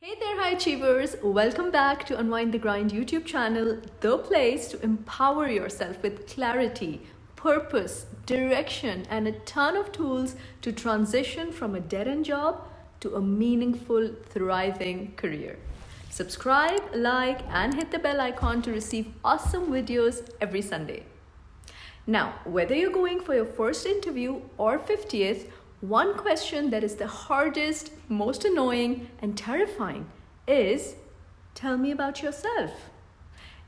Hey there, high achievers! Welcome back to Unwind the Grind YouTube channel, the place to empower yourself with clarity, purpose, direction, and a ton of tools to transition from a dead end job to a meaningful, thriving career. Subscribe, like, and hit the bell icon to receive awesome videos every Sunday. Now, whether you're going for your first interview or 50th, one question that is the hardest, most annoying, and terrifying is, tell me about yourself.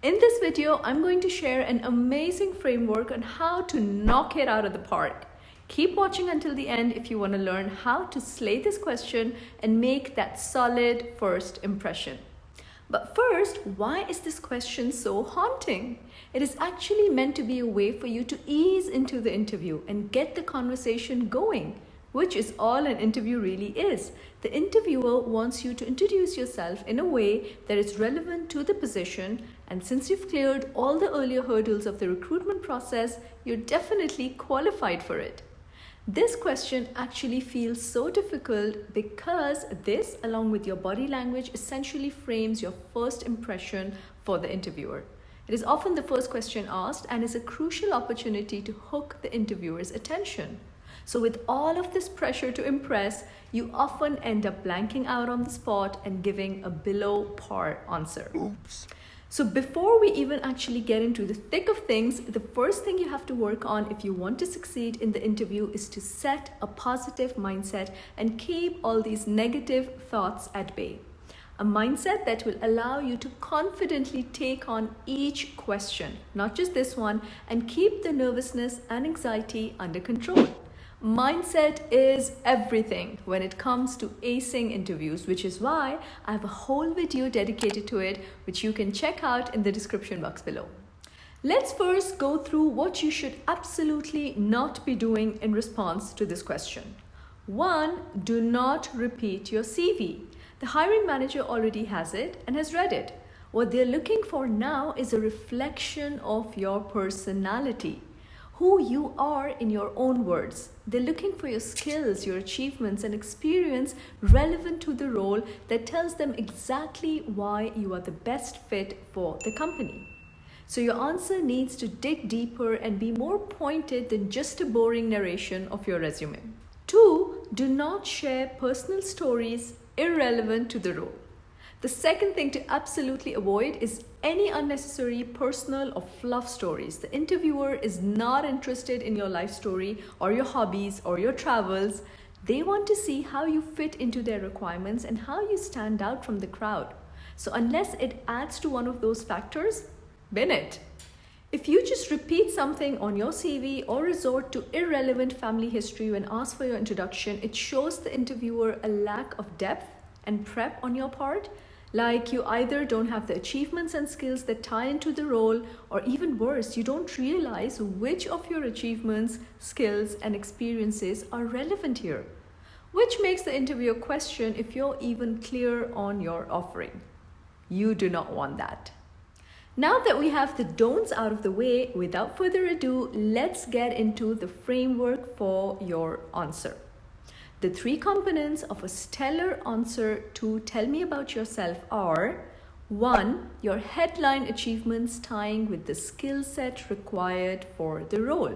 In this video, I'm going to share an amazing framework on how to knock it out of the park. Keep watching until the end if you want to learn how to slay this question and make that solid first impression. But first, why is this question so haunting? It is actually meant to be a way for you to ease into the interview and get the conversation going, which is all an interview really is. The interviewer wants you to introduce yourself in a way that is relevant to the position, and since you've cleared all the earlier hurdles of the recruitment process, you're definitely qualified for it. This question actually feels so difficult because this, along with your body language, essentially frames your first impression for the interviewer. It is often the first question asked and is a crucial opportunity to hook the interviewer's attention. So with all of this pressure to impress, you often end up blanking out on the spot and giving a below par answer. Oops. So before we even actually get into the thick of things, the first thing you have to work on if you want to succeed in the interview is to set a positive mindset and keep all these negative thoughts at bay. A mindset that will allow you to confidently take on each question, not just this one, and keep the nervousness and anxiety under control. Mindset is everything when it comes to acing interviews, which is why I have a whole video dedicated to it, which you can check out in the description box below. Let's first go through what you should absolutely not be doing in response to this question. 1. Do not repeat your CV. The hiring manager already has it and has read it. What they're looking for now is a reflection of your personality, who you are in your own words. They're looking for your skills, your achievements, and experience relevant to the role that tells them exactly why you are the best fit for the company. So your answer needs to dig deeper and be more pointed than just a boring narration of your resume. 2. Do not share personal stories irrelevant to the role. The second thing to absolutely avoid is any unnecessary personal or fluff stories. The interviewer is not interested in your life story or your hobbies or your travels. They want to see how you fit into their requirements and how you stand out from the crowd. So unless it adds to one of those factors, bin it. If you just repeat something on your CV or resort to irrelevant family history when asked for your introduction, it shows the interviewer a lack of depth and prep on your part. Like you either don't have the achievements and skills that tie into the role, or even worse, you don't realize which of your achievements, skills, and experiences are relevant here, which makes the interviewer question if you're even clear on your offering. You do not want that. Now that we have the don'ts out of the way, without further ado, let's get into the framework for your answer. The 3 components of a stellar answer to tell me about yourself are: 1. Your headline achievements tying with the skill set required for the role.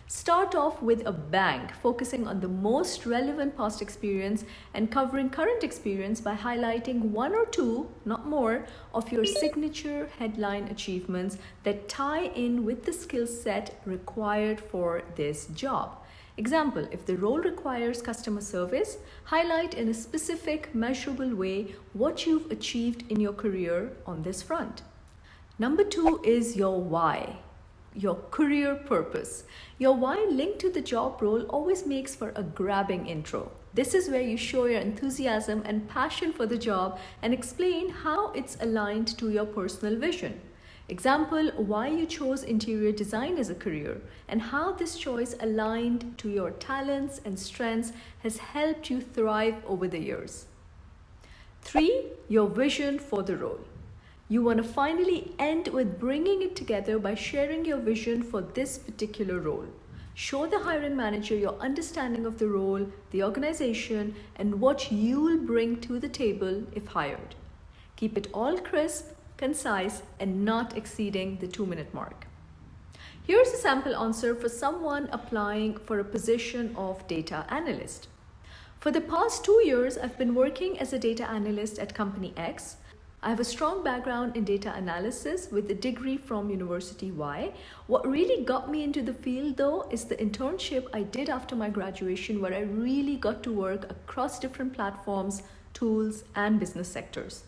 Start off with a bang, focusing on the most relevant past experience and covering current experience by highlighting 1 or 2, not more, of your signature headline achievements that tie in with the skill set required for this job. Example, if the role requires customer service, highlight in a specific, measurable way what you've achieved in your career on this front. Number 2 is your why, your career purpose. Your why linked to the job role always makes for a grabbing intro. This is where you show your enthusiasm and passion for the job and explain how it's aligned to your personal vision. Example, why you chose interior design as a career and how this choice aligned to your talents and strengths has helped you thrive over the years. 3. Your vision for the role. You want to finally end with bringing it together by sharing your vision for this particular role. Show the hiring manager your understanding of the role, the organization, and what you'll bring to the table if hired. Keep it all crisp, concise, and not exceeding the 2-minute mark. Here's a sample answer for someone applying for a position of data analyst. For the past 2 years, I've been working as a data analyst at Company X. I have a strong background in data analysis with a degree from University Y. What really got me into the field though is the internship I did after my graduation, where I really got to work across different platforms, tools, and business sectors.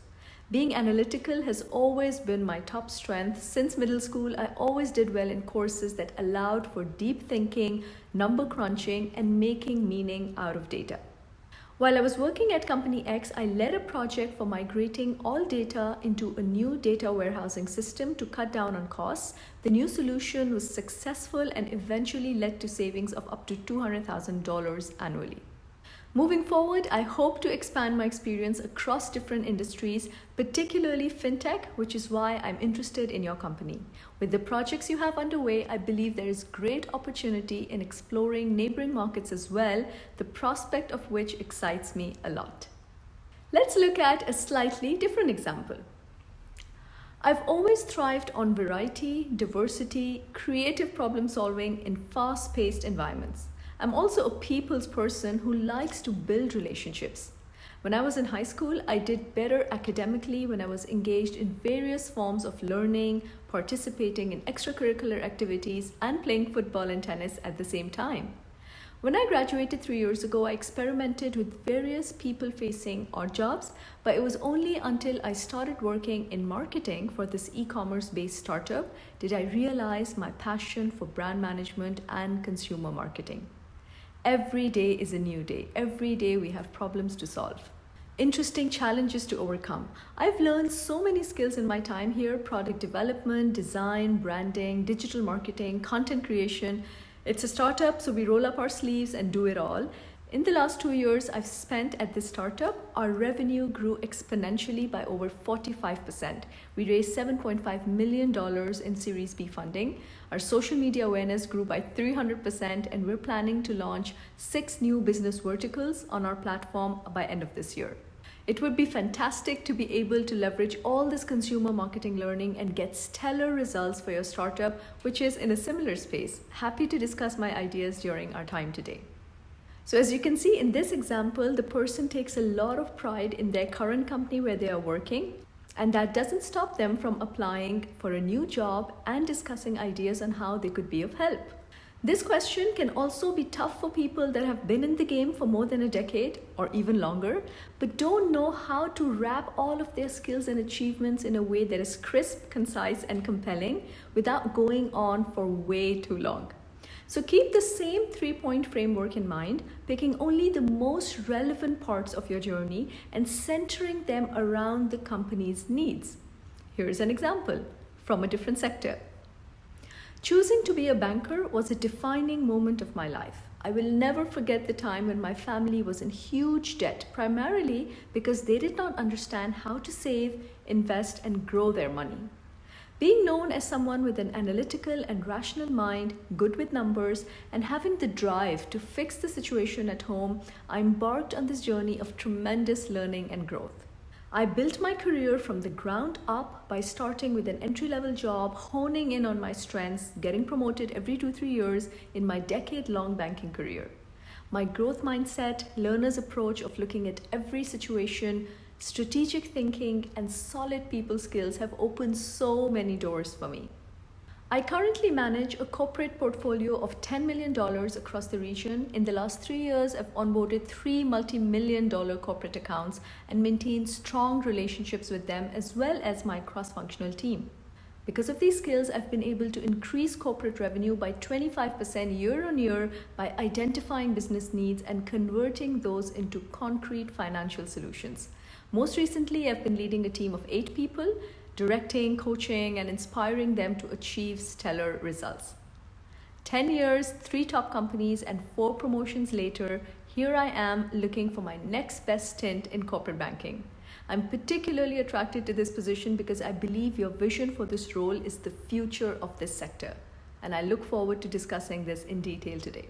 Being analytical has always been my top strength. Since middle school, I always did well in courses that allowed for deep thinking, number crunching, and making meaning out of data. While I was working at Company X, I led a project for migrating all data into a new data warehousing system to cut down on costs. The new solution was successful and eventually led to savings of up to $200,000 annually. Moving forward, I hope to expand my experience across different industries, particularly fintech, which is why I'm interested in your company. With the projects you have underway, I believe there is great opportunity in exploring neighboring markets as well, the prospect of which excites me a lot. Let's look at a slightly different example. I've always thrived on variety, diversity, creative problem solving in fast-paced environments. I'm also a people's person who likes to build relationships. When I was in high school, I did better academically when I was engaged in various forms of learning, participating in extracurricular activities, and playing football and tennis at the same time. When I graduated 3 years ago, I experimented with various people-facing odd jobs, but it was only until I started working in marketing for this e-commerce-based startup did I realize my passion for brand management and consumer marketing. Every day is a new day. Every day we have problems to solve, interesting challenges to overcome. I've learned so many skills in my time here: product development, design, branding, digital marketing, content creation. It's a startup, so we roll up our sleeves and do it all. In the last 2 years I've spent at this startup, our revenue grew exponentially by over 45%. We raised $7.5 million in Series B funding. Our social media awareness grew by 300%, and we're planning to launch 6 new business verticals on our platform by end of this year. It would be fantastic to be able to leverage all this consumer marketing learning and get stellar results for your startup, which is in a similar space. Happy to discuss my ideas during our time today. So as you can see in this example, the person takes a lot of pride in their current company where they are working, and that doesn't stop them from applying for a new job and discussing ideas on how they could be of help. This question can also be tough for people that have been in the game for more than a decade or even longer, but don't know how to wrap all of their skills and achievements in a way that is crisp, concise, and compelling without going on for way too long. So keep the same 3-point framework in mind, picking only the most relevant parts of your journey and centering them around the company's needs. Here's an example from a different sector. Choosing to be a banker was a defining moment of my life. I will never forget the time when my family was in huge debt, primarily because they did not understand how to save, invest, and grow their money. Being known as someone with an analytical and rational mind, good with numbers, and having the drive to fix the situation at home, I embarked on this journey of tremendous learning and growth. I built my career from the ground up by starting with an entry-level job, honing in on my strengths, getting promoted every 2-3 years in my decade-long banking career. My growth mindset, learner's approach of looking at every situation, strategic thinking, and solid people skills have opened so many doors for me. I currently manage a corporate portfolio of $10 million across the region. In the last 3 years, I've onboarded 3 multi-million-dollar corporate accounts and maintained strong relationships with them, as well as my cross-functional team. Because of these skills, I've been able to increase corporate revenue by 25% year on year by identifying business needs and converting those into concrete financial solutions. Most recently, I've been leading a team of 8 people, directing, coaching, and inspiring them to achieve stellar results. 10 years, 3 top companies, and 4 promotions later, here I am looking for my next best stint in corporate banking. I'm particularly attracted to this position because I believe your vision for this role is the future of this sector. and I look forward to discussing this in detail today.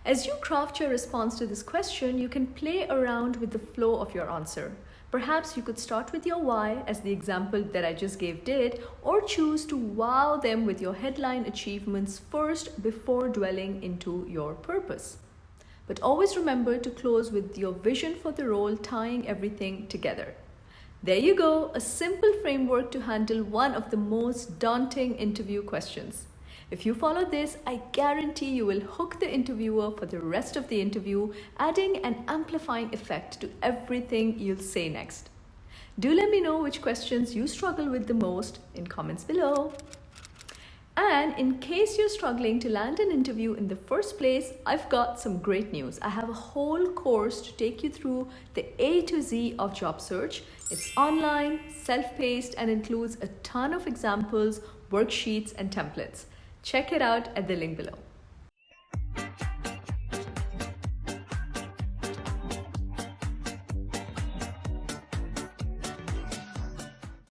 As you craft your response to this question, you can play around with the flow of your answer. Perhaps you could start with your why, as the example that I just gave did, or choose to wow them with your headline achievements first before dwelling into your purpose. But always remember to close with your vision for the role, tying everything together. There you go, a simple framework to handle one of the most daunting interview questions. If you follow this, I guarantee you will hook the interviewer for the rest of the interview, adding an amplifying effect to everything you'll say next. Do let me know which questions you struggle with the most in comments below. And in case you're struggling to land an interview in the first place, I've got some great news. I have a whole course to take you through the A to Z of job search. It's online, self-paced, and includes a ton of examples, worksheets, and templates. Check it out at the link below.